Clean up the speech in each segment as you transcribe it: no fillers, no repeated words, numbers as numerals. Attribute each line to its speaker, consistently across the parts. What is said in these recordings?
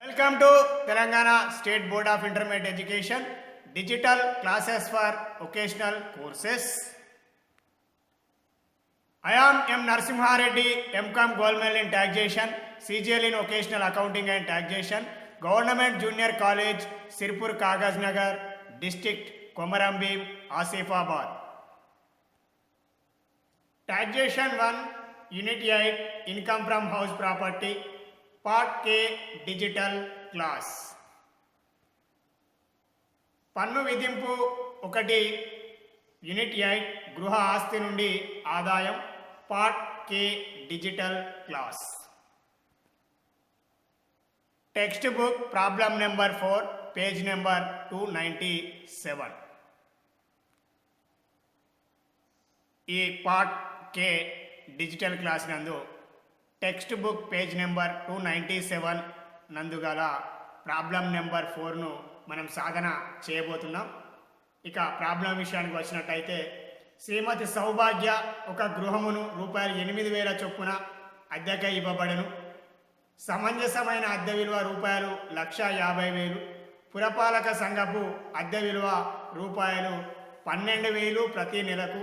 Speaker 1: Welcome to Telangana State Board of Intermediate Education Digital Classes for Occasional Courses. I am M. Narasimha Reddy, MCom Gold Medal in Taxation, CGL in Occasional Accounting and Taxation, Government Junior College, Sirpur Kagaz Nagar, District Komarambim, Asifabad. Taxation 1, Unit 8, Income from House Property, Part K, Digital Class. పన్ను విధింపు 1 unit 8 గృహ ఆస్తి నుండి ఆదాయం part K digital class. Textbook problem number 4 page number 297. ఈ part K digital class నందు textbook page number 297 నందు గల problem number 4ను మనం సాధన చేయబోతున్నాం. ఇక ప్రాబ్లం విషయానికి వచ్చినట్టయితే, శ్రీమతి సౌభాగ్య ఒక గృహమును రూపాయలు 8,000 చొప్పున అద్దెకు ఇవ్వబడను. సమంజసమైన అద్దె విలువ రూపాయలు 1,50,000. పురపాలక సంఘపు అద్దె విలువ రూపాయలు 12,000 ప్రతి నెలకు.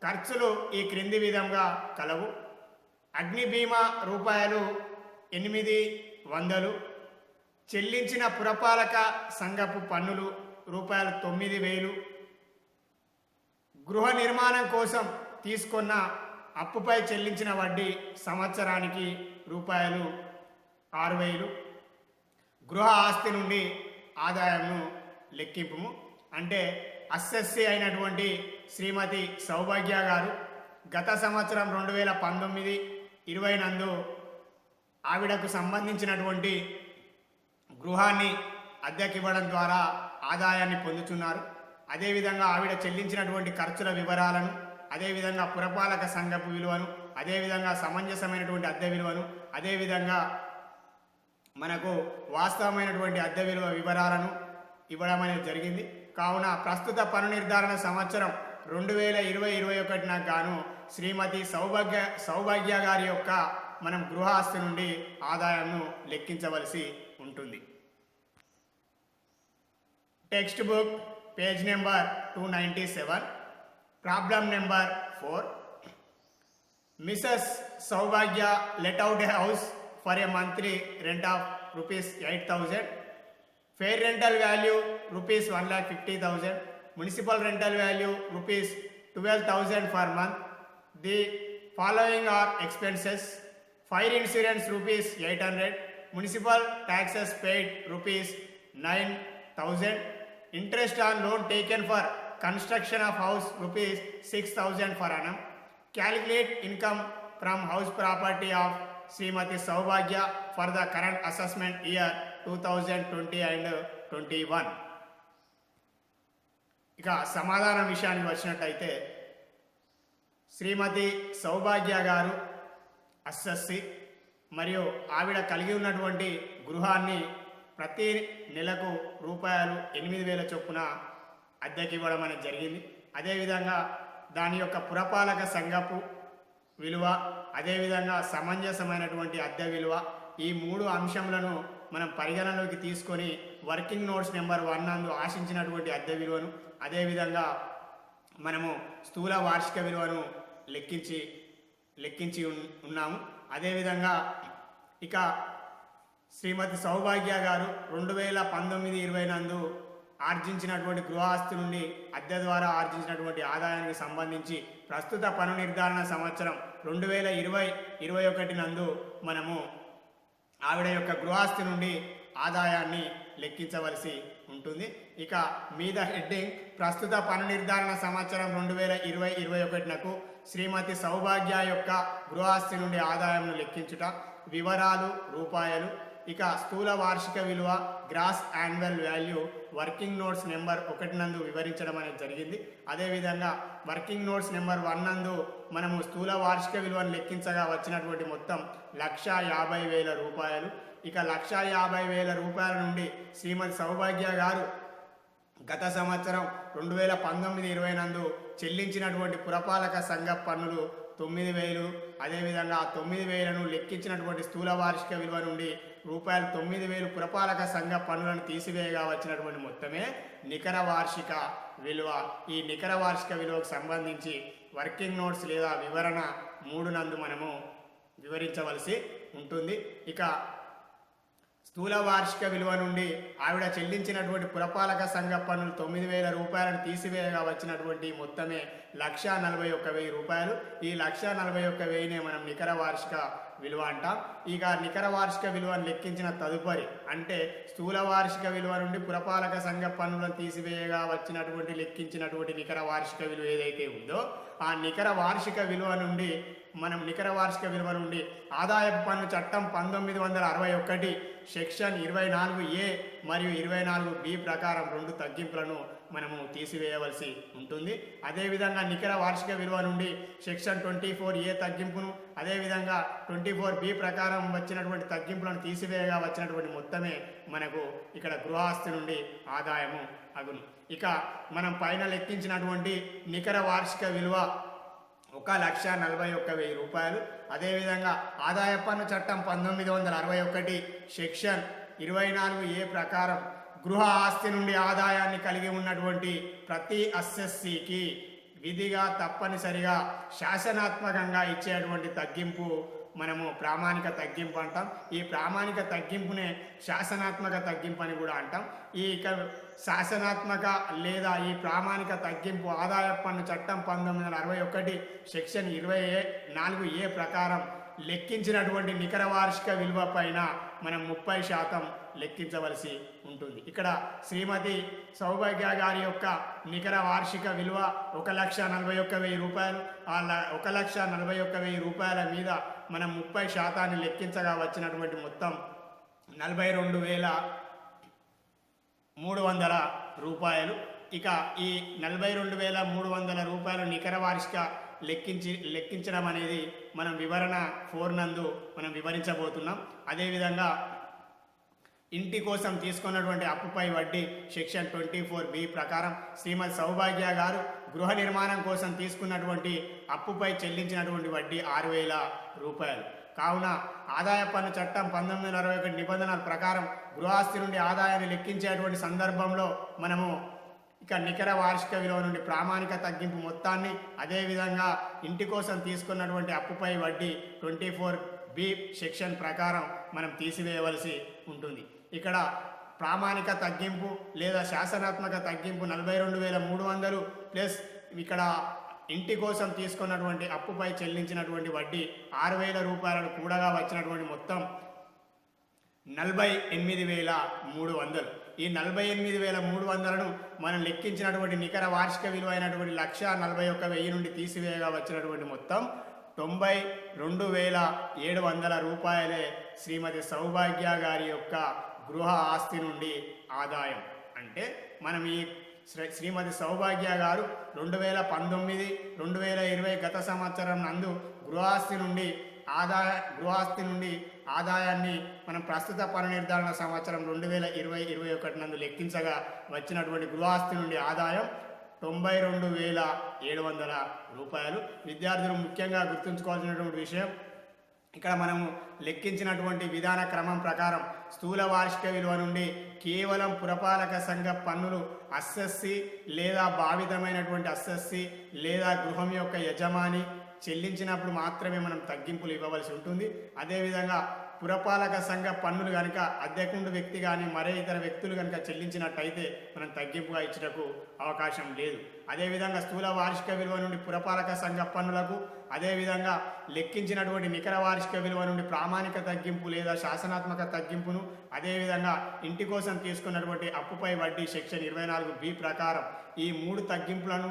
Speaker 1: ఖర్చులు ఈ క్రింది విధంగా కలవు. అగ్ని బీమా రూపాయలు 800. చెల్లించిన పురపాలక సంఘపు పన్నులు రూపాయలు 9,000. గృహ నిర్మాణం కోసం తీసుకున్న అప్పుపై చెల్లించిన వడ్డీ సంవత్సరానికి రూపాయలు 6,000. గృహ ఆస్తి నుండి ఆదాయంను లెక్కింపు. అంటే అస్సెస్సీ అయినటువంటి శ్రీమతి సౌభాగ్య గారు గత సంవత్సరం 2019-20 నందు ఆవిడకు సంబంధించినటువంటి గృహాన్ని అద్దెకివ్వడం ద్వారా ఆదాయాన్ని పొందుతున్నారు. అదేవిధంగా ఆవిడ చెల్లించినటువంటి ఖర్చుల వివరాలను, అదేవిధంగా పురపాలక సంఘపు విలువను, అదేవిధంగా సమంజసమైనటువంటి అద్దె విలువను, అదేవిధంగా మనకు వాస్తవమైనటువంటి అద్దె విలువ వివరాలను ఇవ్వడం అనేది జరిగింది. కావున ప్రస్తుత పన్ను నిర్ధారణ సంవత్సరం 2020-21 గాను శ్రీమతి సౌభాగ్య గారి యొక్క మనం గృహ ఆస్తి నుండి ఆదాయంను లెక్కించవలసి ఉంటుంది. Text book page number 297 problem number 4. Mrs Saubhagya let out A house for a monthly rent of ₹8,000. Fair rental value ₹1,50,000. Municipal rental value ₹12,000 per month. The following are expenses: fire insurance ₹800, municipal taxes paid ₹9,000, interest on loan taken for construction of house ₹6,000 per annum. Calculate income from house property of Srimati Saubhagya for the current assessment year 2020 and 21. ఇక సమాధానం విషయానికి వచ్చినట్టయితే, శ్రీమతి సౌభాగ్య గారు అస్సెస్సీ మరియు ఆవిడ కలిగి ఉన్నటువంటి గృహాన్ని ప్రతి నెలకు రూపాయలు 8,000 చొప్పున అద్దెకి ఇవ్వడం అనేది జరిగింది. అదేవిధంగా దాని యొక్క పురపాలక సంఘపు విలువ, అదేవిధంగా సమంజసమైనటువంటి అద్దె విలువ, ఈ 3 అంశములను మనం పరిగణనలోకి తీసుకొని వర్కింగ్ నోట్స్ నెంబర్ 1 నందు ఆశించినటువంటి అద్దె విలువను, అదేవిధంగా మనము స్థూల వార్షిక విలువను లెక్కించి ఉన్నాము. అదేవిధంగా ఇక శ్రీమతి సౌభాగ్య గారు 2019-20 నందు ఆర్జించినటువంటి గృహాస్తి నుండి అద్దె ద్వారా ఆర్జించినటువంటి ఆదాయానికి సంబంధించి ప్రస్తుత పన్ను నిర్ధారణ సంవత్సరం 2020-21 నందు మనము ఆవిడ యొక్క గృహాస్తి నుండి ఆదాయాన్ని లెక్కించవలసి ఉంటుంది. ఇక మీద హెడ్డింగ్ ప్రస్తుత పన్ను నిర్ధారణ సంవత్సరం 2020-21 శ్రీమతి సౌభాగ్య యొక్క గృహాస్తి నుండి ఆదాయంను లెక్కించుట. వివరాలు రూపాయలు. ఇక స్థూల వార్షిక విలువ gross annual value working notes number 1 నందు వివరించడం అనేది జరిగింది. అదేవిధంగా వర్కింగ్ నోట్స్ నెంబర్ 1 నందు మనము స్థూల వార్షిక విలువను లెక్కించగా వచ్చినటువంటి మొత్తం ₹1,50,000. ఇక ₹1,50,000 నుండి శ్రీమతి సౌభాగ్య గారు గత సంవత్సరం 2019-20 నందు చెల్లించినటువంటి పురపాలక సంఘ పన్నులు 9,000. అదేవిధంగా 9,000ను లెక్కించినటువంటి స్థూల వార్షిక విలువ నుండి రూపాయలు 9,000 పురపాలక సంఘ పన్నులను తీసివేయగా వచ్చినటువంటి మొత్తమే నికర వార్షిక విలువ. ఈ నికర వార్షిక విలువకు సంబంధించి వర్కింగ్ నోట్స్ లేదా వివరణ 3 నందు మనము వివరించవలసి ఉంటుంది. ఇక స్థూల వార్షిక విలువ నుండి ఆవిడ చెల్లించినటువంటి పురపాలక సంఘ పన్నులు 9,000 రూపాయలను తీసివేయగా వచ్చినటువంటి మొత్తమే 1,41,000 రూపాయలు. ఈ 1,41,000నే మనం నికర వార్షిక విలువ అంటాం. ఇక నికర వార్షిక విలువను లెక్కించిన తదుపరి అంటే స్థూల వార్షిక విలువ నుండి పురపాలక సంఘ పన్నులను తీసివేయగా వచ్చినటువంటి లెక్కించినటువంటి నికర వార్షిక విలువ ఏదైతే ఉందో ఆ నికర వార్షిక విలువ నుండి ఆదాయపు పన్ను చట్టం 1961 సెక్షన్ 24A మరియు 24B ప్రకారం 2 తగ్గింపులను మనము తీసివేయవలసి ఉంటుంది. అదేవిధంగా నికర వార్షిక విలువ నుండి సెక్షన్ 24A తగ్గింపును అదేవిధంగా 24B ప్రకారం వచ్చినటువంటి తగ్గింపులను తీసివేయగా వచ్చినటువంటి మొత్తమే మనకు ఇక్కడ గృహాస్తి నుండి ఆదాయము అగును. ఇక మనం పైన లెక్కించినటువంటి నికర వార్షిక విలువ 1,41,000 రూపాయలు. అదేవిధంగా ఆదాయ పన్ను చట్టం 1961 సెక్షన్ 24A ప్రకారం గృహ ఆస్తి నుండి ఆదాయాన్ని కలిగి ఉన్నటువంటి ప్రతి అసెస్సీకి విధిగా తప్పనిసరిగా శాసనాత్మకంగా ఇచ్చేటువంటి తగ్గింపు మనము ప్రామాణిక తగ్గింపు అంటాం. ఈ ప్రామాణిక తగ్గింపునే శాసనాత్మక తగ్గింపు అని కూడా అంటాం. ఈ శాసనాత్మక లేదా ఈ ప్రామాణిక తగ్గింపు ఆదాయ పన్ను చట్టం 1961 సెక్షన్ 24A ప్రకారం లెక్కించినటువంటి నికర వార్షిక విలువ పైన మనం 30% లెక్కించవలసి ఉంటుంది. ఇక్కడ శ్రీమతి సౌభాగ్య గారి యొక్క నికర వార్షిక విలువ 1,41,000 రూపాయలు. ఆ 1,41,000 రూపాయల మీద మనం 30% లెక్కించగా వచ్చినటువంటి మొత్తం 42,300 రూపాయలు. ఇక ఈ 42,300 రూపాయలు నికర వార్షిక లెక్కించడం అనేది మనం వివరణ 4 నందు మనం వివరించబోతున్నాం. అదేవిధంగా ఇంటి కోసం తీసుకున్నటువంటి అప్పుపై వడ్డీ సెక్షన్ 24B ప్రకారం శ్రీమతి సౌభాగ్య గారు గృహ నిర్మాణం కోసం తీసుకున్నటువంటి అప్పుపై చెల్లించినటువంటి వడ్డీ 6,000 రూపాయలు. కావున ఆదాయ పన్ను చట్టం 1961 నిబంధనల ప్రకారం గృహాస్తి నుండి ఆదాయాన్ని లెక్కించేటువంటి సందర్భంలో మనము ఇక నికర వార్షిక విలువ నుండి ప్రామాణిక తగ్గింపు మొత్తాన్ని అదేవిధంగా ఇంటి కోసం తీసుకున్నటువంటి అప్పుపై వడ్డీ 24B సెక్షన్ ప్రకారం మనం తీసివేయవలసి ఉంటుంది. ఇక్కడ ప్రామాణిక తగ్గింపు లేదా శాసనాత్మక తగ్గింపు 42,300 ప్లస్ ఇక్కడ ఇంటి కోసం తీసుకున్నటువంటి అప్పుపై చెల్లించినటువంటి వడ్డీ 6,000 రూపాయలను కూడగా వచ్చినటువంటి మొత్తం 48,300. ఈ 48,300ను మనం లెక్కించినటువంటి నికర వార్షిక విలువ అయినటువంటి 1,41,000 నుండి తీసివేయగా వచ్చినటువంటి మొత్తం 92,700 రూపాయలే శ్రీమతి సౌభాగ్య గారి యొక్క గృహ ఆస్తి నుండి ఆదాయం. అంటే మనం ఈ శ్రీమతి సౌభాగ్య గారు 2019, 2020 గత సంవత్సరం నందు గృహాస్తి నుండి ఆదాయాన్ని మనం ప్రస్తుత పన్ను నిర్ధారణ సంవత్సరం 2020-21 నందు లెక్కించగా వచ్చినటువంటి గృహాస్తి నుండి ఆదాయం 92,700 రూపాయలు. విద్యార్థులు ముఖ్యంగా గుర్తుంచుకోవాల్సినటువంటి విషయం ఇక్కడ మనము లెక్కించినటువంటి విధాన క్రమం ప్రకారం స్థూల వార్షిక విలువ నుండి కేవలం పురపాలక సంఘ పన్నులు అసెస్సీ లేదా భావితమైనటువంటి అసెస్సీ లేదా గృహం యొక్క యజమాని చెల్లించినప్పుడు మాత్రమే మనం తగ్గింపులు ఇవ్వవలసి ఉంటుంది. అదేవిధంగా పురపాలక సంఘ పన్నులు కనుక అద్దెకుండు వ్యక్తి కానీ మరే ఇతర వ్యక్తులు కనుక చెల్లించినట్టయితే మనం తగ్గింపుగా ఇచ్చుటకు అవకాశం లేదు. అదేవిధంగా స్థూల వార్షిక విలువ నుండి పురపాలక సంఘ పన్నులకు అదేవిధంగా లెక్కించినటువంటి నికర వార్షిక విలువ నుండి ప్రామాణిక తగ్గింపు లేదా శాసనాత్మక తగ్గింపును అదేవిధంగా ఇంటి కోసం తీసుకున్నటువంటి అప్పుపై వడ్డీ సెక్షన్ 24B ప్రకారం ఈ 3 తగ్గింపులను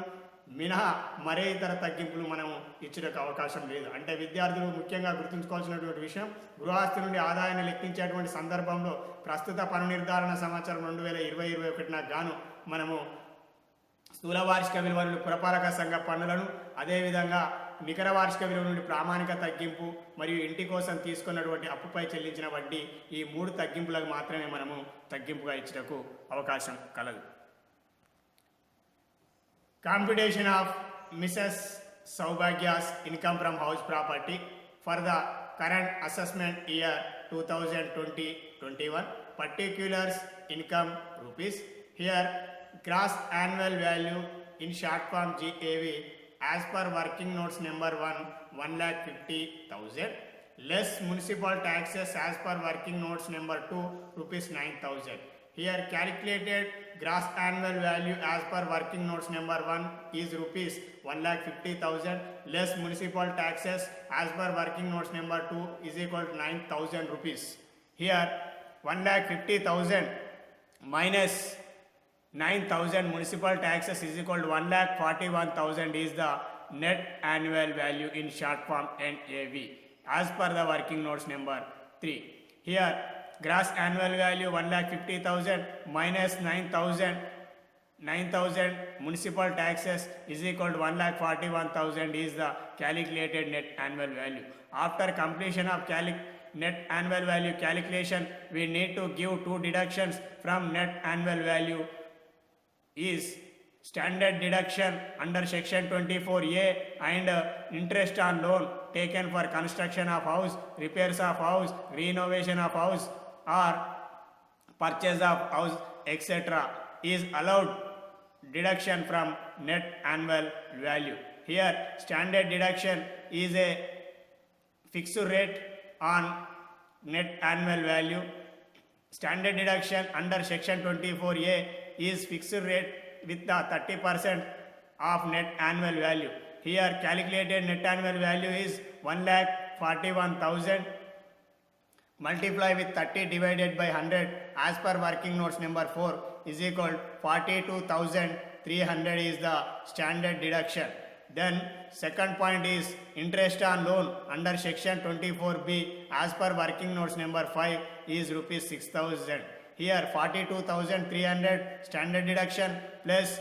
Speaker 1: మినహా మరే ఇతర తగ్గింపులు మనము ఇచ్చేందుకు అవకాశం లేదు. అంటే విద్యార్థులు ముఖ్యంగా గుర్తుంచుకోవాల్సినటువంటి విషయం గృహాస్తి నుండి ఆదాయాన్ని లెక్కించేటువంటి సందర్భంలో ప్రస్తుత పన్ను నిర్ధారణ సంవత్సరం 2020-21 గాను మనము స్థూల వార్షిక విలువ నుండి పురపాలక సంఘ పన్నులను అదేవిధంగా నికర వార్షిక విలువ నుండి ప్రామాణిక తగ్గింపు మరియు ఇంటి కోసం తీసుకున్నటువంటి అప్పుపై చెల్లించిన వడ్డీ ఈ 3 తగ్గింపులకు మాత్రమే మనము తగ్గింపుగా ఇచ్చేందుకు అవకాశం కలదు. Computation of Mrs. Saubhagya's income from house property for the current assessment year 2020-21. Particulars income rupees. Here gross annual value in short form GAV as per working notes number 1, 1,50,000, less municipal taxes as per working notes number 2, rupees 9,000. Here calculated gross annual value as per working notes number 1 is rupees 1,50,000, less municipal taxes as per working notes number 2 is equal to 9,000 rupees. Here 1,50,000 minus 9,000 municipal taxes is equal to 1,41,000 is the net annual value in short form NAV as per the working notes number 3. Here gross annual value 1,50,000 minus 9,000 municipal taxes is equal to 1,41,000 is the calculated net annual value. After completion of net annual value calculation, we need to give two deductions from net annual value is standard deduction under section 24A and interest on loan taken for construction of house, repairs of house, renovation of house or purchase of house etc. is allowed deduction from net annual value. Here standard deduction is a fixed rate on net annual value. Standard deduction under section 24A is fixed rate with the 30% of net annual value. Here calculated net annual value is 1,41,000 multiply with 30 divided by 100 as per working notes number 4 is equal 42,300 is the standard deduction. Then second point is interest on loan under section 24B as per working notes number 5 is rupees 6,000. Here 42,300 standard deduction plus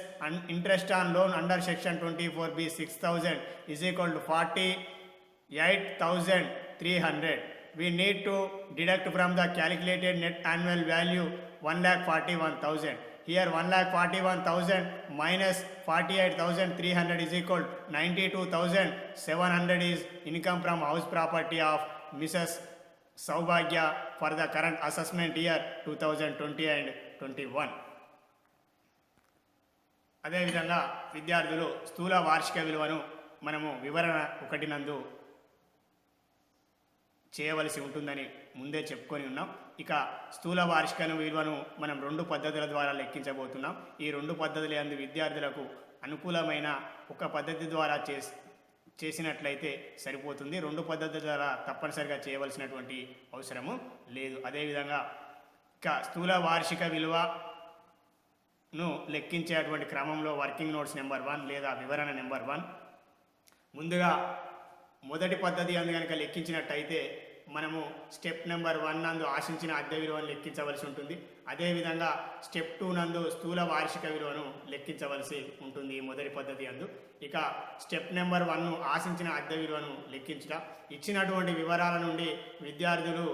Speaker 1: interest on loan under section 24B 6,000 is equal to 48,300. We need to deduct from the calculated net annual value 1,41,000. Here 1,41,000 minus 48,300 is equal to 92,700 is income from house property of Mrs. Saubhagya for the current assessment year 2020 and 21. అదేవిధంగా విద్యార్థులు స్థూల వార్షిక విలువను మనము వివరణ 1 నందు చేయవలసి ఉంటుందని ముందే చెప్పుకొని ఉన్నాం. ఇక స్థూల వార్షిక విలువను మనం 2 పద్ధతుల ద్వారా లెక్కించబోతున్నాం. ఈ 2 పద్ధతులు అందు విద్యార్థులకు అనుకూలమైన ఒక పద్ధతి ద్వారా చేసినట్లయితే సరిపోతుంది. 2 పద్ధతుల ద్వారా తప్పనిసరిగా చేయవలసినటువంటి అవసరము లేదు. అదేవిధంగా ఇక స్థూల వార్షిక విలువను లెక్కించేటువంటి క్రమంలో వర్కింగ్ నోట్స్ నెంబర్ 1 లేదా వివరణ నెంబర్ 1 ముందుగా మొదటి పద్ధతి అందు కనుక లెక్కించినట్టయితే మనము స్టెప్ నెంబర్ 1 నందు ఆశించిన అద్దె విలువను లెక్కించవలసి ఉంటుంది. అదేవిధంగా స్టెప్ 2 నందు స్థూల వార్షిక విలువను లెక్కించవలసి ఉంటుంది ఈ మొదటి పద్ధతి అందు. ఇక స్టెప్ నెంబర్ 1 ఆశించిన అద్దె విలువను లెక్కించుట ఇచ్చినటువంటి వివరాల నుండి విద్యార్థులు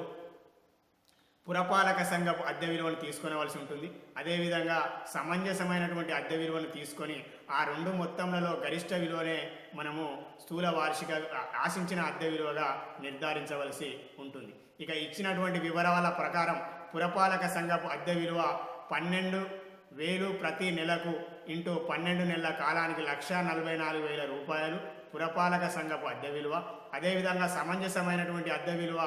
Speaker 1: పురపాలక సంఘపు అద్దె విలువను తీసుకొనవలసి ఉంటుంది. అదేవిధంగా సమంజసమైనటువంటి అద్దె విలువను తీసుకొని ఆ 2 మొత్తంలో గరిష్ట విలువనే మనము స్థూల వార్షిక ఆశించిన అద్దె విలువగా నిర్ధారించవలసి ఉంటుంది. ఇక ఇచ్చినటువంటి వివరాల ప్రకారం పురపాలక సంఘపు అద్దె విలువ 12,000 ప్రతి నెలకు ఇంటూ 12 నెలల కాలానికి 1,44,000 రూపాయలు పురపాలక సంఘపు అద్దె విలువ. అదేవిధంగా సమంజసమైనటువంటి అద్దె విలువ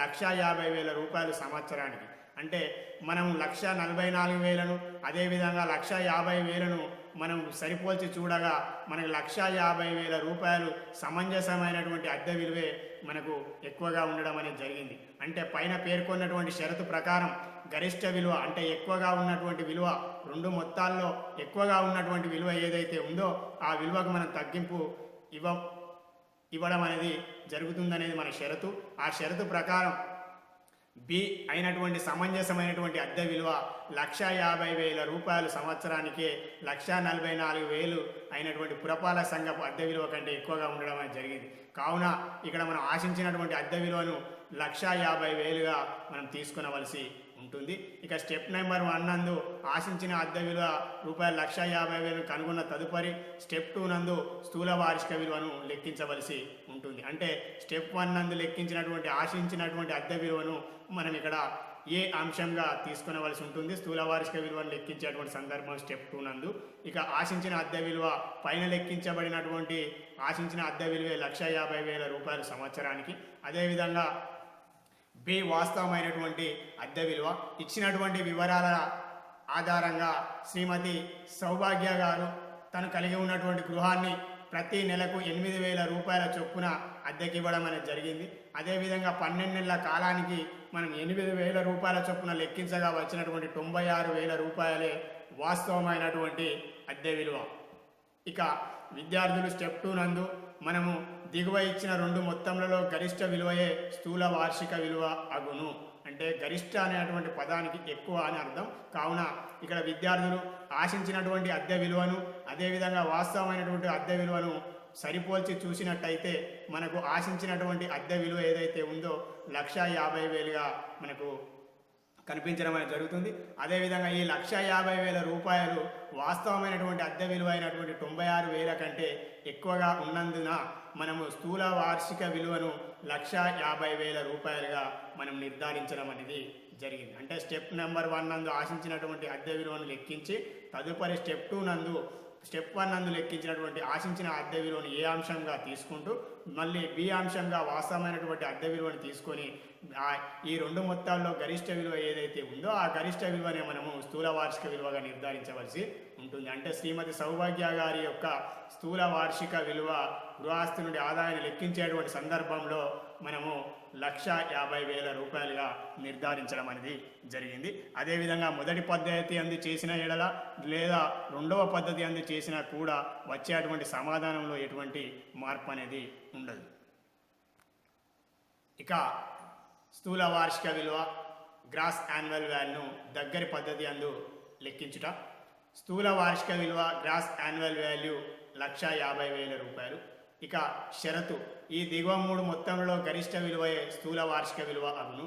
Speaker 1: 1,50,000 రూపాయలు సంవత్సరానికి. అంటే మనం 1,44,000ను అదేవిధంగా 1,50,000ను మనం సరిపోల్చి చూడగా మనకు 1,50,000 రూపాయలు సమంజసమైనటువంటి అద్దె విలువే మనకు ఎక్కువగా ఉండడం అనేది జరిగింది. అంటే పైన పేర్కొన్నటువంటి షరతు ప్రకారం గరిష్ట విలువ అంటే ఎక్కువగా ఉన్నటువంటి విలువ 2 మొత్తాల్లో ఎక్కువగా ఉన్నటువంటి విలువ ఏదైతే ఉందో ఆ విలువకు మనం తగ్గింపు ఇవ్వడం అనేది జరుగుతుందనేది మన షరతు. ఆ షరతు ప్రకారం బి అయినటువంటి సమంజసమైనటువంటి అద్దె విలువ 1,50,000 రూపాయలు సంవత్సరానికే 1,44,000 అయినటువంటి పురపాలక సంఘపు అద్దె విలువ కంటే ఎక్కువగా ఉండడం అనేది జరిగింది. కావున ఇక్కడ మనం ఆశించినటువంటి అద్దె విలువను 1,50,000గా మనం తీసుకునవలసి ఉంటుంది. ఇక స్టెప్ నెంబర్ 1 నందు ఆశించిన అద్దె విలువ రూపాయలు 1,50,000 కనుగొన్న తదుపరి స్టెప్ 2 నందు స్థూల వార్షిక విలువను లెక్కించవలసి ఉంటుంది. అంటే స్టెప్ 1 నందు లెక్కించినటువంటి ఆశించినటువంటి అద్దె విలువను మనం ఇక్కడ ఏ అంశంగా తీసుకునవలసి ఉంటుంది. స్థూల వార్షిక విలువను లెక్కించేటువంటి సందర్భం స్టెప్ 2 నందు. ఇక ఆశించిన అద్దె విలువ పైన లెక్కించబడినటువంటి ఆశించిన అద్దె విలువే 1,50,000 రూపాయలు సంవత్సరానికి. అదేవిధంగా బి వాస్తవమైనటువంటి అద్దె విలువ. ఇచ్చినటువంటి వివరాల ఆధారంగా శ్రీమతి సౌభాగ్య గారు తను కలిగి ఉన్నటువంటి గృహాన్ని ప్రతి నెలకు 8,000 రూపాయల చొప్పున అద్దెకివ్వడం అనేది జరిగింది. అదేవిధంగా 12 నెలల కాలానికి మనం 8,000 రూపాయల చొప్పున లెక్కించగా వచ్చినటువంటి 96,000 రూపాయలే వాస్తవమైనటువంటి అద్దె విలువ. ఇక విద్యార్థులు స్టెప్ 2 నందు మనము దిగువ ఇచ్చిన 2 మొత్తములలో గరిష్ట విలువయే స్థూల వార్షిక విలువ అగును. అంటే గరిష్ట అనేటువంటి పదానికి ఎక్కువ అని అర్థం. కావున ఇక్కడ విద్యార్థులు ఆశించినటువంటి అద్దె విలువను అదేవిధంగా వాస్తవమైనటువంటి అద్దె విలువను సరిపోల్చి చూసినట్టయితే మనకు ఆశించినటువంటి అద్దె విలువ ఏదైతే ఉందో 1,50,000గా మనకు కనిపించడం అనేది జరుగుతుంది. అదేవిధంగా ఈ 1,50,000 రూపాయలు వాస్తవమైనటువంటి అద్దె విలువ అయినటువంటి 96,000 కంటే ఎక్కువగా ఉన్నందున మనము స్థూల వార్షిక విలువను 1,50,000 రూపాయలుగా మనం నిర్ధారించడం అనేది జరిగింది. అంటే స్టెప్ నెంబర్ 1 నందు ఆశించినటువంటి అద్దె విలువను లెక్కించి తదుపరి స్టెప్ 1 నందు లెక్కించినటువంటి ఆశించిన అద్దె విలువను ఏ అంశంగా తీసుకుంటూ మళ్ళీ బి అంశంగా వాస్తవమైనటువంటి అద్దె విలువను తీసుకొని ఈ 2 మొత్తాల్లో గరిష్ట విలువ ఏదైతే ఉందో ఆ గరిష్ట విలువనే మనము స్థూల వార్షిక విలువగా నిర్ధారించవలసి ఉంటుంది. అంటే శ్రీమతి సౌభాగ్య గారి యొక్క స్థూల వార్షిక విలువ గృహస్థు నుండి ఆదాయాన్ని లెక్కించేటువంటి సందర్భంలో మనము 1,50,000 రూపాయలుగా నిర్ధారించడం అనేది జరిగింది. అదేవిధంగా మొదటి పద్ధతి అందు చేసిన ఎడల లేదా రెండవ పద్ధతి అందు చేసినా కూడా వచ్చేటువంటి సమాధానంలో ఎటువంటి మార్పు అనేది ఉండదు. ఇక స్థూల వార్షిక విలువ గ్రాస్ యాన్యువల్ వాల్యూను దగ్గరి పద్ధతి అందు లెక్కించుట. స్థూల వార్షిక విలువ గ్రాస్ యాన్యువల్ వాల్యూ 1,50,000 రూపాయలు. ఇక షరతు ఈ దిగువ 3 మొత్తంలో గరిష్ట విలువయే స్థూల వార్షిక విలువ అగును.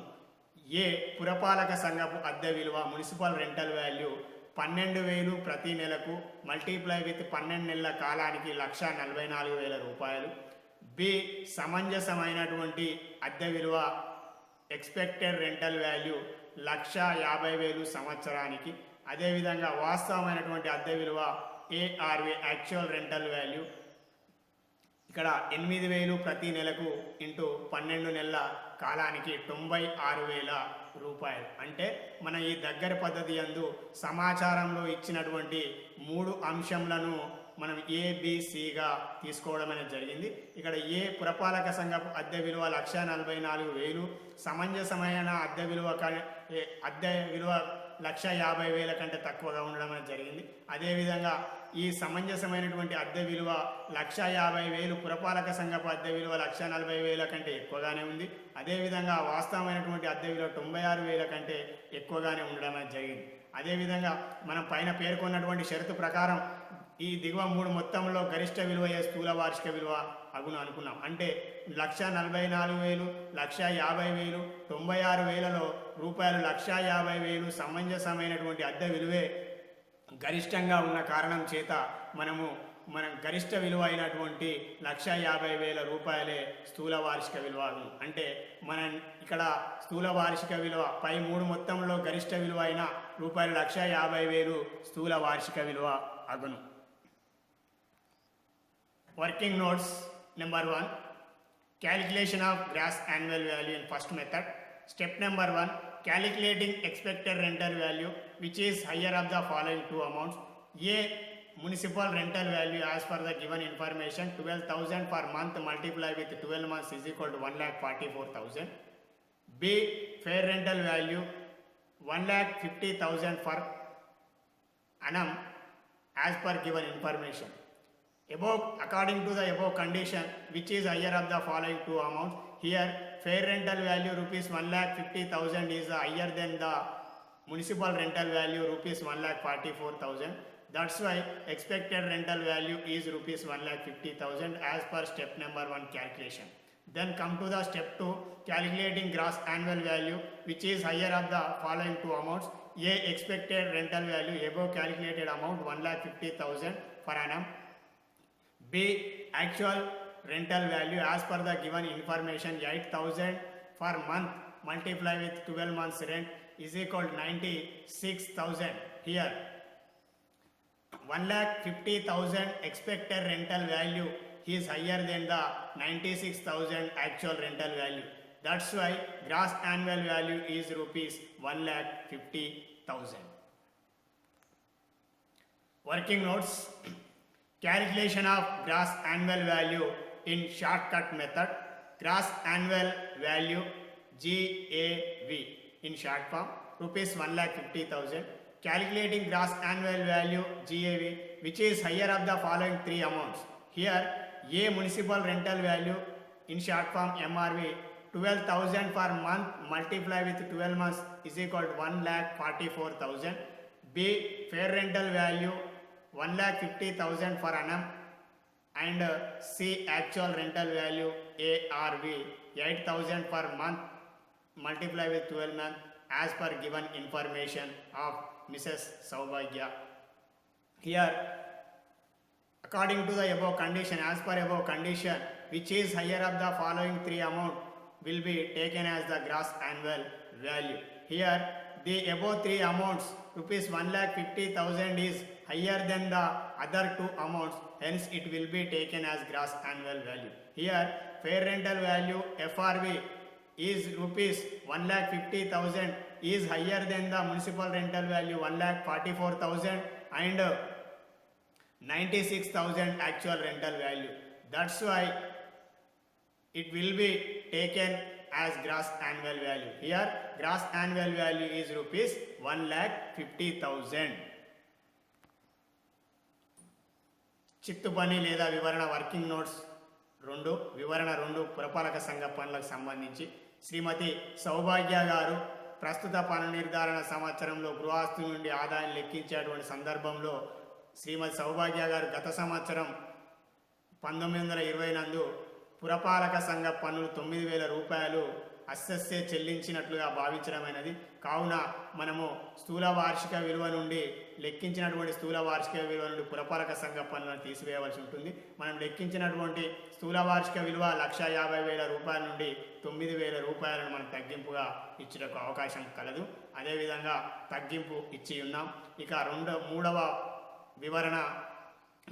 Speaker 1: ఏ పురపాలక సంఘపు అద్దె విలువ మున్సిపల్ రెంటల్ వాల్యూ 12,000 ప్రతి నెలకు మల్టీప్లై విత్ 12 నెలల కాలానికి 1,44,000 రూపాయలు. బి సమంజసమైనటువంటి అద్దె విలువ ఎక్స్పెక్టెడ్ రెంటల్ వాల్యూ 1,50,000 సంవత్సరానికి. అదేవిధంగా వాస్తవమైనటువంటి అద్దె విలువ ఏఆర్వి యాక్చువల్ రెంటల్ వాల్యూ ఇక్కడ 8,000 ప్రతి నెలకు ఇంటూ 12 నెలల కాలానికి 96,000 రూపాయలు. అంటే మన ఈ దగ్గర పద్ధతి యందు సమాచారంలో ఇచ్చినటువంటి 3 అంశంలను మనం ఏబిసిగా తీసుకోవడం అనేది జరిగింది. ఇక్కడ ఏ పురపాలక సంఘపు అద్దె విలువ 1,44,000, సమంజసమైన అద్దె విలువ 1,50,000 కంటే తక్కువగా ఉండడం అనేది జరిగింది. అదేవిధంగా ఈ సమంజసమైనటువంటి అద్దె విలువ 1,50,000 పురపాలక సంఘపు అద్దె విలువ 1,40,000 కంటే ఎక్కువగానే ఉంది. అదేవిధంగా వాస్తవమైనటువంటి అద్దె విలువ 96,000 కంటే ఎక్కువగానే ఉండడం అనేది జరిగింది. అదేవిధంగా మనం పైన పేర్కొన్నటువంటి షరతు ప్రకారం ఈ దిగువ 3 మొత్తంలో గరిష్ట విలువ స్థూల వార్షిక విలువ అగును అనుకున్నాం. అంటే 1,44,000, 1,50,000, 96,000లో రూపాయలు 1,50,000 సమంజసమైనటువంటి అద్దె విలువే గరిష్టంగా ఉన్న కారణం చేత మనం గరిష్ట విలువ అయినటువంటి 1,50,000 రూపాయలే స్థూల వార్షిక విలువ అగును. అంటే మనం ఇక్కడ స్థూల వార్షిక విలువ పై 3 మొత్తంలో గరిష్ట విలువ అయిన రూపాయలు 1,50,000 స్థూల వార్షిక విలువ అగును. Working notes number 1, calculation of gross annual value in first method. Step number 1, calculating expected rental value which is higher of the following 2 amounts. A, municipal rental value as per the given information 12,000 per month multiplied with 12 months is equal to 1,44,000. B, fair rental value 1,50,000 per annum as per given information. Above, according to the above condition, which is higher of the following 2 amounts. Here, fair rental value rupees 1,50,000 is higher than the municipal rental value rupees 1,44,000. That's why expected rental value is rupees 1,50,000 as per step number 1 calculation. Then come to the step 2, calculating gross annual value, which is higher of the following 2 amounts. A, expected rental value above calculated amount 1,50,000 per annum. B, actual rental value as per the given information 8,000 for month multiply with 12 months rent is equal to 96,000. Here 1,50,000 expected rental value is higher than the 96,000 actual rental value. That's why gross annual value is rupees 1,50,000. Working notes. Calculation of gross annual value in shortcut method. Gross annual value GAV in short form rupees 1,50,000. Calculating gross annual value GAV, which is higher of the following three amounts. Here A municipal rental value in short form MRV 12,000 per month multiply with 12 months is equal to 1,44,000. B fair rental value 1,50,000 per annum, and C actual rental value ARV 8,000 per month multiply with 12 months as per given information of Mrs. Saubhagya. Here according to the above condition, as per above condition, which is higher of the following three amount will be taken as the gross annual value. Here the above three amounts rupees 1,50,000 is higher than the other two amounts, hence it will be taken as gross annual value. Here fair rental value FRV is rupees 1,50,000 is higher than the municipal rental value 1,44,000 and 96,000 actual rental value. That's why it will be taken as gross annual value. Here gross annual value is rupees 1,50,000. చిత్తు పని లేదా వివరణ working notes 2 వివరణ 2 పురపాలక సంఘ పనులకు సంబంధించి శ్రీమతి సౌభాగ్య గారు ప్రస్తుత పన్ను నిర్ధారణ సంవత్సరంలో గృహస్థు నుండి ఆదాయం లెక్కించేటువంటి సందర్భంలో శ్రీమతి సౌభాగ్య గారు గత సంవత్సరం 1920 నందు పురపాలక సంఘ పన్నులు 9,000 రూపాయలు అస్సెస్సే చెల్లించినట్లుగా భావించడమైనది. కావున మనము స్థూల వార్షిక విలువ నుండి లెక్కించినటువంటి స్థూల వార్షిక విలువ నుండి పురపాలక సంఘ పన్నులను తీసివేయవలసి ఉంటుంది. మనం లెక్కించినటువంటి స్థూల వార్షిక విలువ 1,50,000 రూపాయల నుండి 9,000 రూపాయలను మనం తగ్గింపుగా ఇచ్చేందుకు అవకాశం కలదు. అదేవిధంగా తగ్గింపు ఇచ్చి ఉన్నాం. ఇక మూడవ వివరణ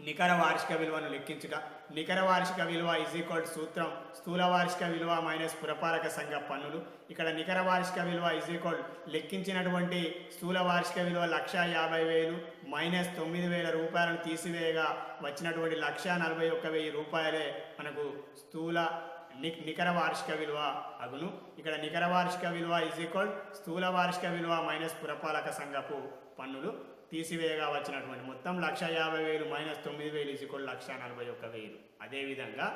Speaker 1: నికర వార్షిక విలువను లెక్కించుట. నికర వార్షిక విలువ ఈజ్ ఈక్వల్ టు సూత్రం స్థూల వార్షిక విలువ మైనస్ పురపాలక సంఘ పన్నులు. ఇక్కడ నికర వార్షిక విలువ ఈజ్ ఈక్వల్ లెక్కించినటువంటి స్థూల వార్షిక విలువ 1,50,000 మైనస్ 9,000 రూపాయలను తీసివేయగా వచ్చినటువంటి 1,41,000 రూపాయలే మనకు నికర వార్షిక విలువ అగును. ఇక్కడ నికర వార్షిక విలువ ఈజ్ ఈక్వల్ స్థూల వార్షిక విలువ మైనస్ పురపాలక సంఘపు పన్నులు తీసివేయగా వచ్చినటువంటి మొత్తం 1,50,000 మైనస్ 9,000 ఈజ్ ఈక్వల్ 1,41,000. అదేవిధంగా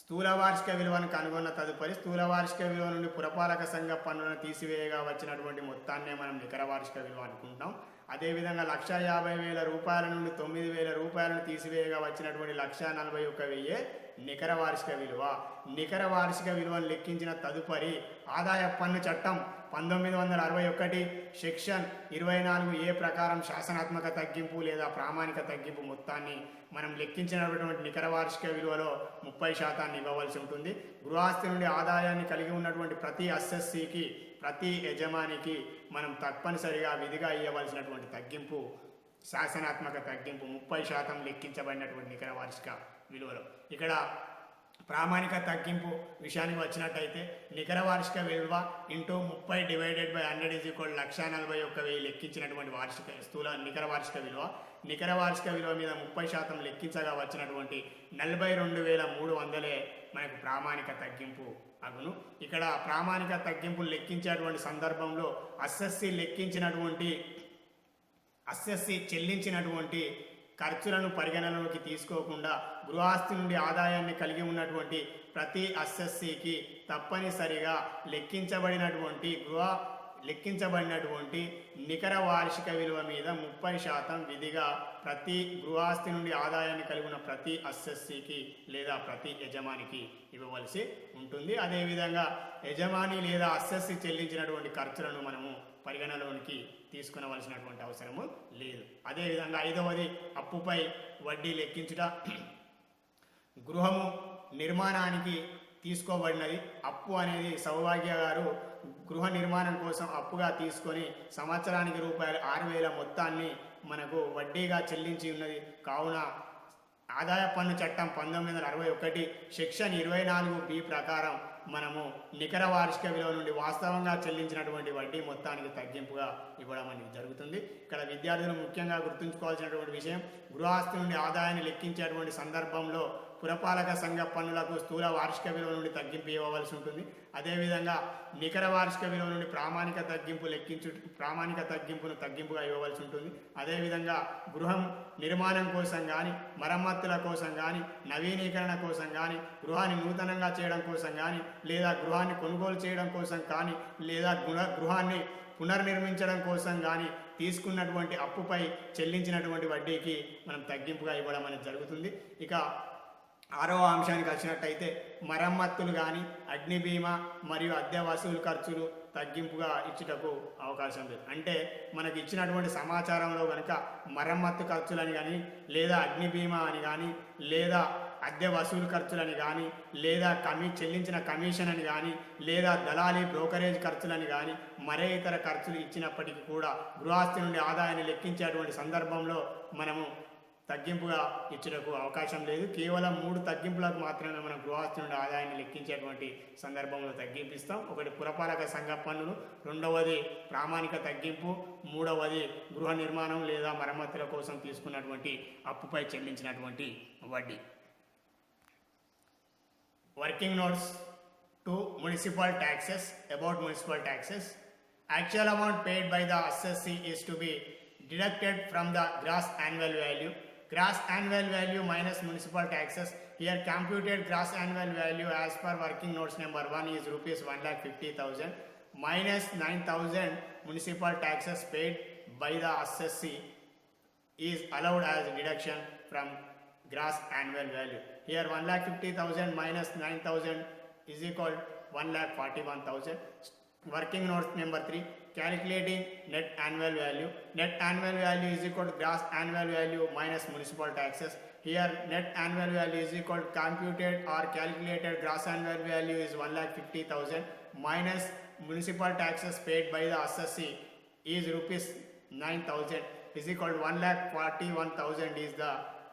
Speaker 1: స్థూల వార్షిక విలువను కనుగొన్న తదుపరి స్థూల వార్షిక విలువ నుండి పురపాలక సంఘ పన్నులను తీసివేయగా వచ్చినటువంటి మొత్తాన్నే మనం నికర వార్షిక విలువ అనుకుంటాం. అదేవిధంగా 1,50,000 రూపాయల నుండి 9,000 రూపాయలను తీసివేయగా వచ్చినటువంటి 1,41,000 నికర వార్షిక విలువ. నికర వార్షిక విలువను లెక్కించిన తదుపరి ఆదాయ పన్ను చట్టం 1961 సెక్షన్ 24A ప్రకారం శాసనాత్మక తగ్గింపు లేదా ప్రామాణిక తగ్గింపు మొత్తాన్ని మనం లెక్కించినటువంటి నికర వార్షిక విలువలో 30% ఇవ్వవలసి ఉంటుంది. గృహస్థి నుండి ఆదాయాన్ని కలిగి ఉన్నటువంటి ప్రతి అస్సెస్సీకి ప్రతి యజమానికి మనం తప్పనిసరిగా విధిగా ఇవ్వవలసినటువంటి తగ్గింపు శాసనాత్మక తగ్గింపు 30% లెక్కించబడినటువంటి నికర వార్షిక విలువలో. ఇక్కడ ప్రామాణిక తగ్గింపు విషయానికి వచ్చినట్టయితే నికర వార్షిక విలువ into 30 divided by 100 is equal 1,41,000 లెక్కించినటువంటి వార్షిక స్థూల నికర వార్షిక విలువ. నికర వార్షిక విలువ మీద 30% లెక్కించగా వచ్చినటువంటి 42,300 మనకు ప్రామాణిక తగ్గింపు అగును. ఇక్కడ ప్రామాణిక తగ్గింపు లెక్కించేటువంటి సందర్భంలో అస్సెస్సీ చెల్లించినటువంటి ఖర్చులను పరిగణనలోకి తీసుకోకుండా గృహస్థి నుండి ఆదాయాన్ని కలిగి ఉన్నటువంటి ప్రతి అస్సెస్సీకి తప్పనిసరిగా లెక్కించబడినటువంటి నికర వార్షిక విలువ మీద 30% విధిగా ప్రతి గృహస్థి నుండి ఆదాయాన్ని కలిగి ఉన్న ప్రతి అస్సెస్సీకి లేదా ప్రతి యజమానికి ఇవ్వవలసి ఉంటుంది. అదేవిధంగా యజమాని లేదా అస్సెస్సీ చెల్లించినటువంటి ఖర్చులను మనము పరిగణలోనికి తీసుకునవలసినటువంటి అవసరము లేదు. అదేవిధంగా 5వది అప్పుపై వడ్డీ లెక్కించుట. గృహము నిర్మాణానికి తీసుకోబడినది. అప్పు అనేది సౌభాగ్య గారు గృహ నిర్మాణం కోసం అప్పుగా తీసుకొని సంవత్సరానికి రూపాయలు 6,000 మొత్తాన్ని మనకు వడ్డీగా చెల్లించి ఉన్నది. కావున ఆదాయ పన్ను చట్టం 1961 సెక్షన్ 24B ప్రకారం మనము నికర వార్షిక విలువ నుండి వాస్తవంగా చెల్లించినటువంటి వడ్డీ మొత్తానికి తగ్గింపుగా ఇవ్వడం అనేది జరుగుతుంది. ఇక్కడ విద్యార్థులు ముఖ్యంగా గుర్తుంచుకోవాల్సినటువంటి విషయం, గృహస్థు నుండి ఆదాయాన్ని లెక్కించేటువంటి సందర్భంలో పురపాలక సంఘ పన్నులకు స్థూల వార్షిక విలువ నుండి తగ్గింపు ఇవ్వవలసి ఉంటుంది. అదేవిధంగా నికర వార్షిక విలువ నుండి ప్రామాణిక తగ్గింపును తగ్గింపుగా ఇవ్వవలసి ఉంటుంది. అదేవిధంగా గృహం నిర్మాణం కోసం కానీ, మరమ్మతుల కోసం కానీ, నవీకరణ కోసం కానీ, గృహాన్ని నూతనంగా చేయడం కోసం కానీ, లేదా గృహాన్ని కొనుగోలు చేయడం కోసం కానీ, లేదా గృహాన్ని పునర్నిర్మించడం కోసం కానీ తీసుకున్నటువంటి అప్పుపై చెల్లించినటువంటి వడ్డీకి మనం తగ్గింపుగా ఇవ్వడం అనేది జరుగుతుంది. ఇక 6వ అంశానికి వచ్చినట్టయితే మరమ్మతులు కానీ, అగ్ని బీమా మరియు అద్దె వసూలు ఖర్చులు తగ్గింపుగా ఇచ్చుటకు అవకాశం లేదు. అంటే మనకి ఇచ్చినటువంటి సమాచారంలో కనుక మరమ్మత్తు ఖర్చులని కానీ, లేదా అగ్ని బీమా అని కానీ, లేదా అద్దె వసూలు ఖర్చులని కానీ, లేదా చెల్లించిన కమిషన్ అని కానీ, లేదా దళారీ బ్రోకరేజ్ ఖర్చులని కానీ, మరే ఇతర ఖర్చులు ఇచ్చినప్పటికీ కూడా గృహస్థి నుండి ఆదాయాన్ని లెక్కించేటువంటి సందర్భంలో మనము తగ్గింపుగా ఇచ్చుటకు అవకాశం లేదు. కేవలం 3 తగ్గింపులకు మాత్రమే మనం గృహస్థి నుండి ఆదాయాన్ని లెక్కించేటువంటి సందర్భంలో తగ్గింపిస్తాం. ఒకటి పురపాలక సంఘ పన్నులు, రెండవది ప్రామాణిక తగ్గింపు, మూడవది గృహ నిర్మాణం లేదా మరమ్మతుల కోసం తీసుకున్నటువంటి అప్పుపై చెల్లించినటువంటి వడ్డీ. Working notes to municipal taxes. About municipal taxes, actual amount paid by the assessee is to be deducted from the gross annual value. Gross annual value minus municipal taxes. Here computed gross annual value as per working notes number 1 is rupees 1,50,000 minus 9,000 municipal taxes paid by the assessee is allowed as deduction from gross annual value. Here 1,50,000 minus 9,000 is equal 1,41,000. Working note number 3, calculating net annual value. Net annual value is equal to gross annual value minus municipal taxes. Here net annual value is equal to computed or calculated gross annual value is 1,50,000 minus municipal taxes paid by the assessee is rupees 9,000 is equal to 1,41,000 is the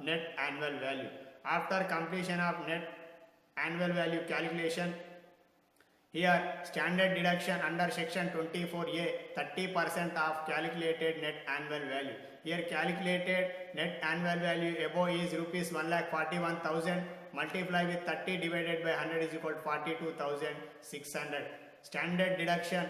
Speaker 1: net annual value. After completion of net annual value calculation, here standard deduction under section 24A 30% of calculated net annual value. Here calculated net annual value above is rupees 1,41,000 multiply with 30 divided by 100 is equal to 42,600. Standard deduction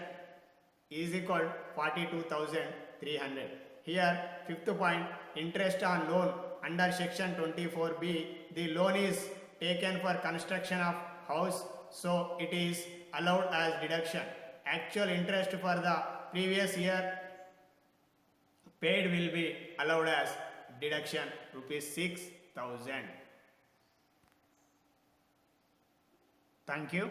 Speaker 1: is equal to 42,300. Here 5th point, interest on loan under section 24B. The loan is taken for construction of house, so it is allowed as deduction. Actual interest for the previous year paid will be allowed as deduction rupees 6,000. Thank you.